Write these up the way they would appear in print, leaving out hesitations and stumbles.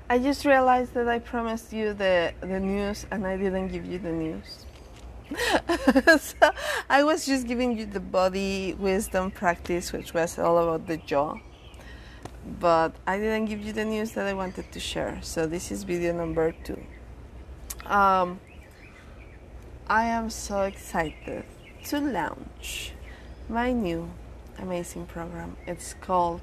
I just realized that I promised you the news and I didn't give you the news. So I was just giving you the body wisdom practice, which was all about the jaw. But I didn't give you the news that I wanted to share. So this is video number 2. Um, I am so excited to launch my new amazing program. It's called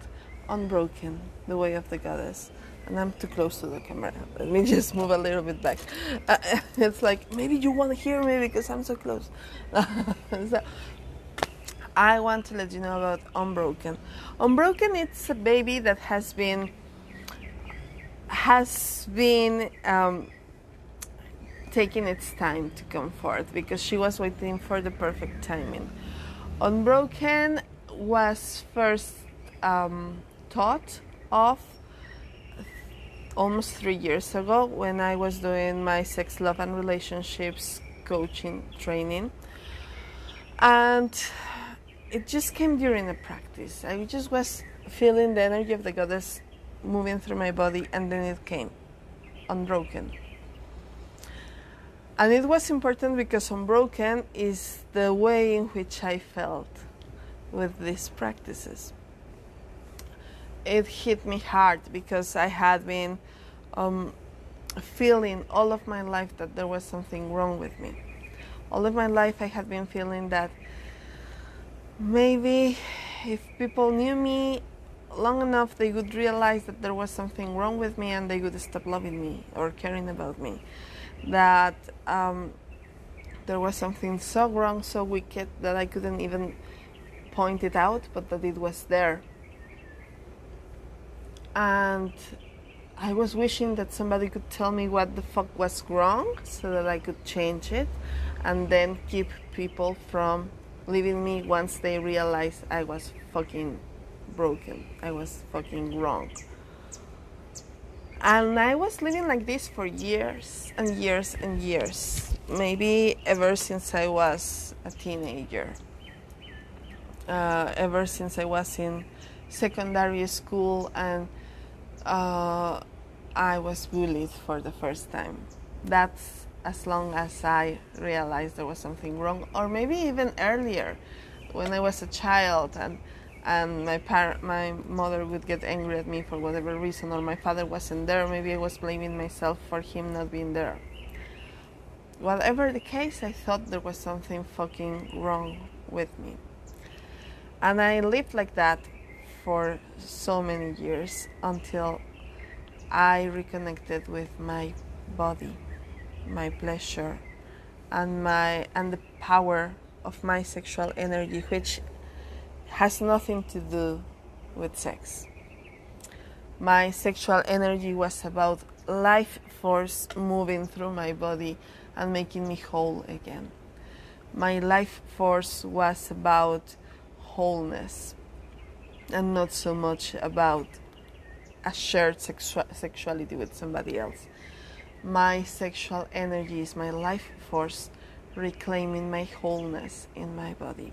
Unbroken, the Way of the Goddess. And I'm too close to the camera. Let me just move a little bit back. It's like, maybe you won't hear me because I'm so close. So I want to let you know about Unbroken. Unbroken, it's a baby that has been taking its time to come forth because she was waiting for the perfect timing. Unbroken was first thought of almost 3 years ago when I was doing my sex, love, and relationships coaching training. And it just came during a practice. I just was feeling the energy of the goddess moving through my body, and then it came, Unbroken. And it was important because Unbroken is the way in which I felt with these practices. It hit me hard because I had been feeling all of my life that there was something wrong with me. All of my life I had been feeling that maybe if people knew me long enough, they would realize that there was something wrong with me and they would stop loving me or caring about me. That there was something so wrong, so wicked, that I couldn't even point it out, but that it was there. And I was wishing that somebody could tell me what the fuck was wrong so that I could change it and then keep people from leaving me once they realized I was fucking broken. I was fucking wrong. And I was living like this for years and years and years. Maybe ever since I was a teenager. Ever since I was in secondary school and I was bullied for the first time. That's as long as I realized there was something wrong, or maybe even earlier, when I was a child and my mother would get angry at me for whatever reason, or my father wasn't there. Maybe I was blaming myself for him not being there. Whatever the case, I thought there was something fucking wrong with me. And I lived like that for so many years until I reconnected with my body, my pleasure, and the power of my sexual energy, which has nothing to do with sex. My sexual energy was about life force moving through my body and making me whole again. My life force was about wholeness and not so much about a shared sexuality with somebody else. My sexual energy is my life force reclaiming my wholeness in my body.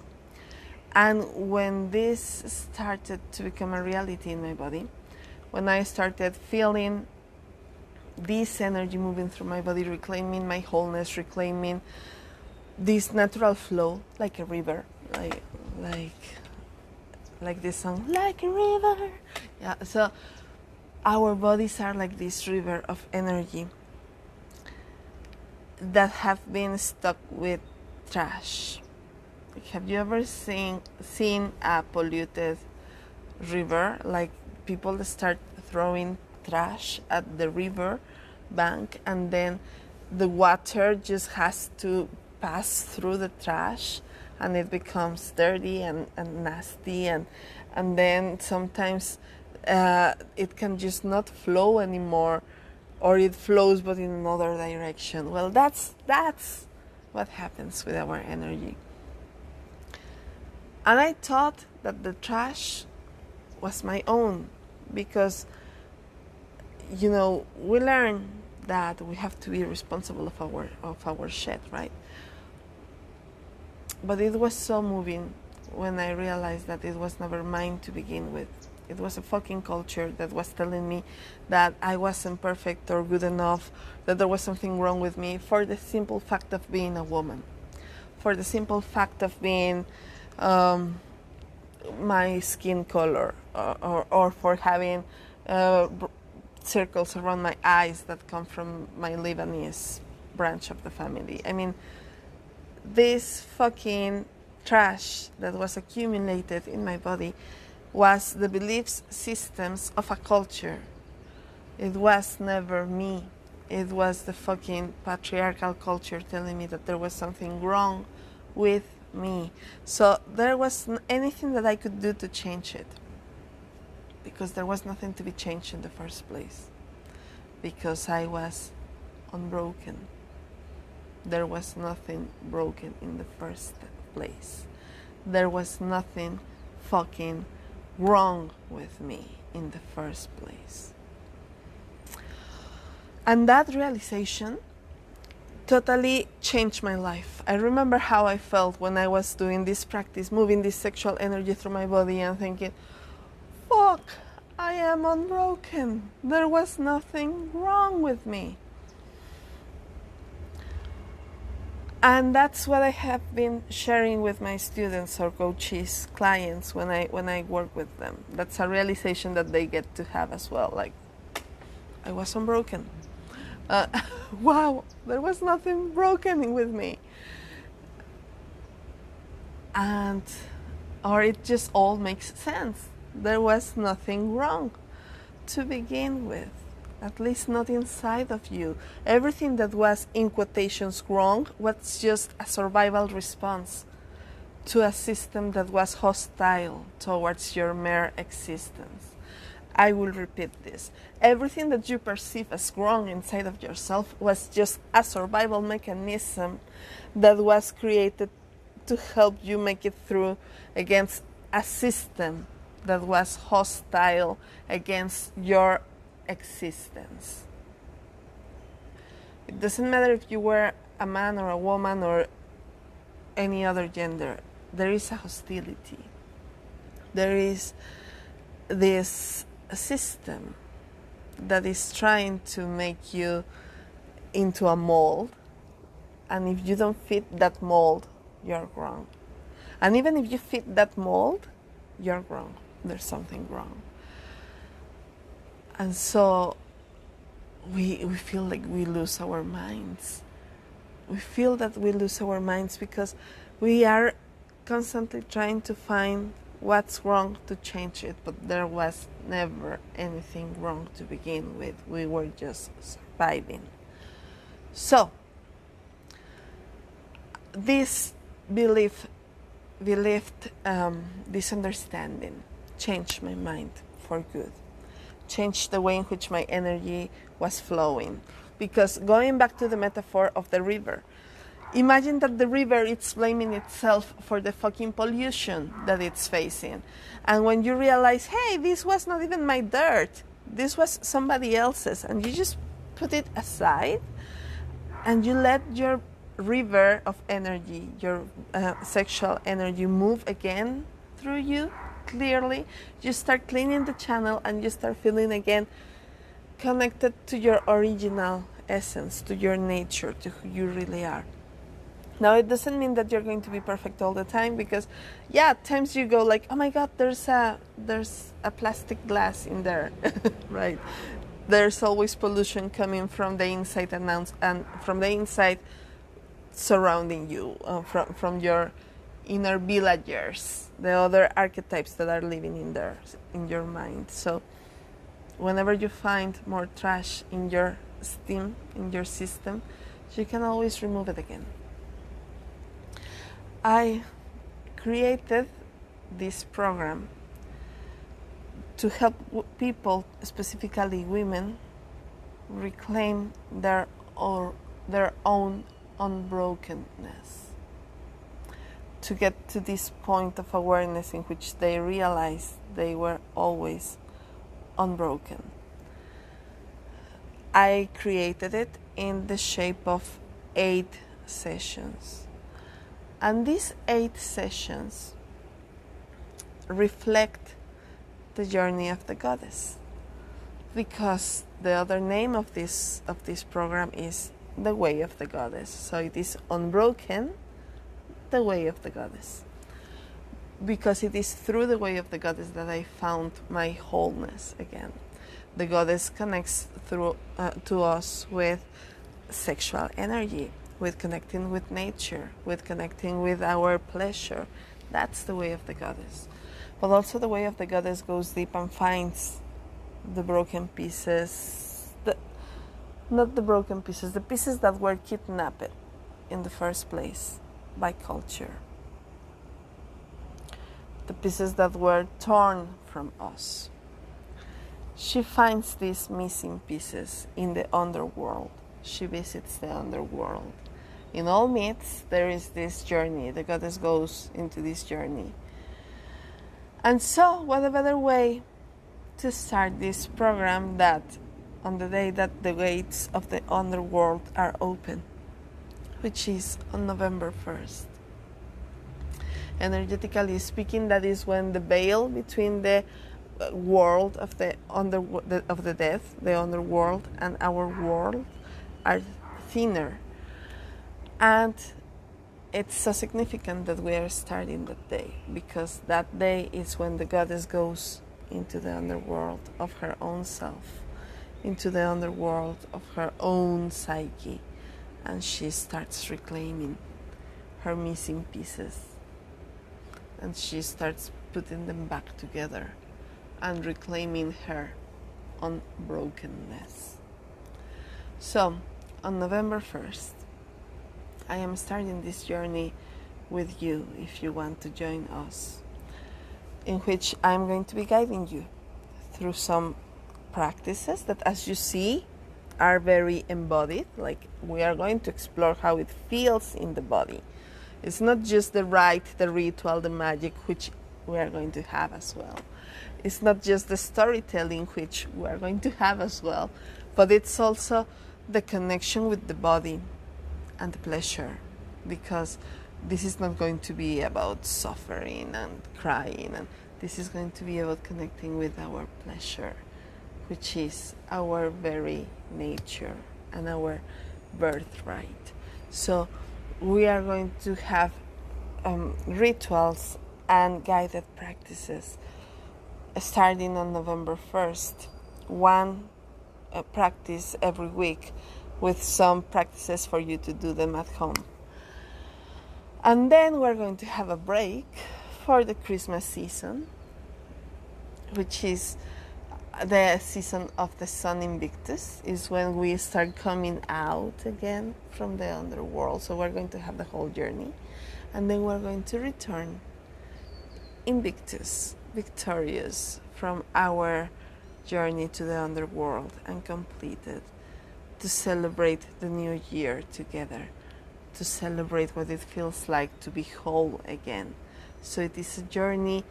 And when this started to become a reality in my body, when I started feeling this energy moving through my body, reclaiming my wholeness, reclaiming this natural flow, like a river, like this song, like a river. Yeah, so our bodies are like this river of energy that have been stuck with trash. Have you ever seen a polluted river? Like people that start throwing trash at the river bank, and then the water just has to pass through the trash, and it becomes dirty and nasty, and then sometimes it can just not flow anymore, or it flows but in another direction. Well, that's what happens with our energy. And I thought that the trash was my own because, we learn that we have to be responsible of our shit, right? But it was so moving when I realized that it was never mine to begin with. It was a fucking culture that was telling me that I wasn't perfect or good enough, that there was something wrong with me for the simple fact of being a woman, for the simple fact of being my skin color, or for having circles around my eyes that come from my Lebanese branch of the family. I mean, this fucking trash that was accumulated in my body was the belief systems of a culture. It was never me. It was the fucking patriarchal culture telling me that there was something wrong with me. So there wasn't anything that I could do to change it, because there was nothing to be changed in the first place, because I was unbroken. There was nothing broken in the first place. There was nothing fucking wrong with me in the first place. And that realization totally changed my life. I remember how I felt when I was doing this practice, moving this sexual energy through my body and thinking, fuck, I am unbroken. There was nothing wrong with me. And that's what I have been sharing with my students or coaches, clients, when I work with them. That's a realization that they get to have as well. Like, I was unbroken. Wow, there was nothing broken with me. And, or it just all makes sense. There was nothing wrong to begin with. At least not inside of you. Everything that was, in quotations, wrong was just a survival response to a system that was hostile towards your mere existence. I will repeat this. Everything that you perceive as wrong inside of yourself was just a survival mechanism that was created to help you make it through against a system that was hostile against your existence. It doesn't matter if you were a man or a woman or any other gender. There is a hostility. There is this system that is trying to make you into a mold, and if you don't fit that mold, you're wrong. And even if you fit that mold, you're wrong. There's something wrong. And so we feel like we lose our minds. We feel that we lose our minds because we are constantly trying to find what's wrong to change it, but there was never anything wrong to begin with. We were just surviving. So this this understanding changed my mind for good. Changed the way in which my energy was flowing. Because going back to the metaphor of the river, imagine that the river is blaming itself for the fucking pollution that it's facing. And when you realize, hey, this was not even my dirt, this was somebody else's, and you just put it aside and you let your river of energy, your sexual energy, move again through you clearly, you start cleaning the channel and you start feeling again connected to your original essence, to your nature, to who you really are. Now, it doesn't mean that you're going to be perfect all the time, because at times you go like, oh my god, there's a plastic glass in there. Right? There's always pollution coming from the inside and from the inside surrounding you, from your inner villagers, the other archetypes that are living in there, in your mind. So whenever you find more trash in your steam, in your system, you can always remove it again. I created this program to help people, specifically women, reclaim their own unbrokenness, to get to this point of awareness in which they realize they were always unbroken. I created it in the shape of 8 sessions. And these 8 sessions reflect the journey of the goddess, because the other name of this program is the way of the goddess. So it is Unbroken, the way of the goddess, because it is through the way of the goddess that I found my wholeness again. The goddess connects through to us with sexual energy, with connecting with nature, with connecting with our pleasure. That's the way of the goddess. But also the way of the goddess goes deep and finds the broken pieces, not the broken pieces, the pieces that were kidnapped in the first place by culture, the pieces that were torn from us. She finds these missing pieces in the underworld. She visits the underworld. In all myths, there is this journey. The goddess goes into this journey. And so, what a better way to start this program that on the day that the gates of the underworld are open, which is on November 1st. Energetically speaking, that is when the veil between the world of the dead, the underworld, and our world are thinner. And it's so significant that we are starting that day, because that day is when the goddess goes into the underworld of her own self, into the underworld of her own psyche, and she starts reclaiming her missing pieces, and she starts putting them back together and reclaiming her unbrokenness. So, on November 1st, I am starting this journey with you if you want to join us, in which I'm going to be guiding you through some practices that, as you see, are very embodied. Like, we are going to explore how it feels in the body. It's not just the rite, the ritual, the magic, which we are going to have as well. It's not just the storytelling, which we are going to have as well, but it's also the connection with the body and the pleasure, because this is not going to be about suffering and crying, and this is going to be about connecting with our pleasure, which is our very nature and our birthright. So we are going to have rituals and guided practices starting on November 1st, one practice every week, with some practices for you to do them at home. And then we're going to have a break for the Christmas season, which is the season of the Sun Invictus, is when we start coming out again from the underworld. So we're going to have the whole journey, and then we're going to return Invictus, victorious from our journey to the underworld and completed, to celebrate the new year together, to celebrate what it feels like to be whole again. So it is a journey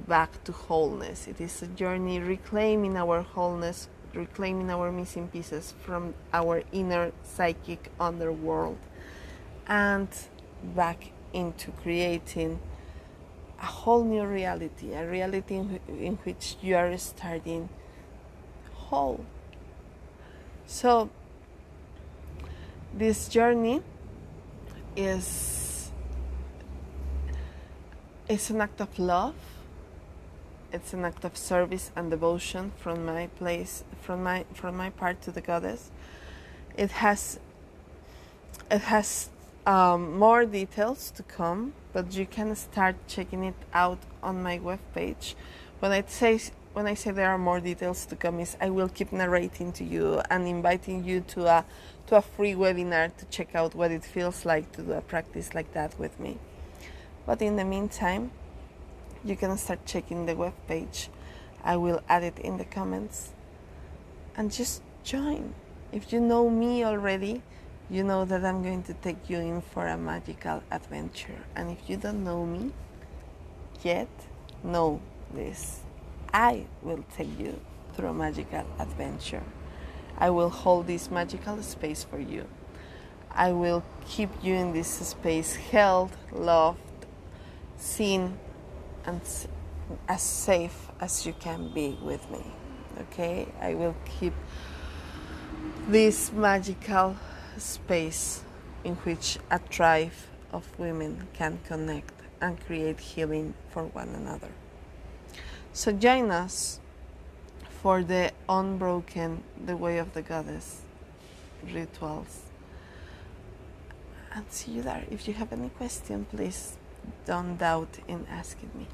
back to wholeness. It is a journey reclaiming our wholeness, reclaiming our missing pieces from our inner psychic underworld, and back into creating a whole new reality, a reality in which you are starting whole. So this journey is an act of love. It's an act of service and devotion from my part to the goddess. It has more details to come, but you can start checking it out on my webpage. When I say there are more details to come, is I will keep narrating to you and inviting you to a free webinar to check out what it feels like to do a practice like that with me. But in the meantime, you can start checking the webpage. I will add it in the comments, and just join. If you know me already, you know that I'm going to take you in for a magical adventure. And if you don't know me yet, know this: I will take you through a magical adventure. I will hold this magical space for you. I will keep you in this space held, loved, seen, as safe as you can be with me. Okay, I will keep this magical space in which a tribe of women can connect and create healing for one another. So join us for the Unbroken, the Way of the Goddess rituals. And see you there. If you have any question, please don't doubt in asking me.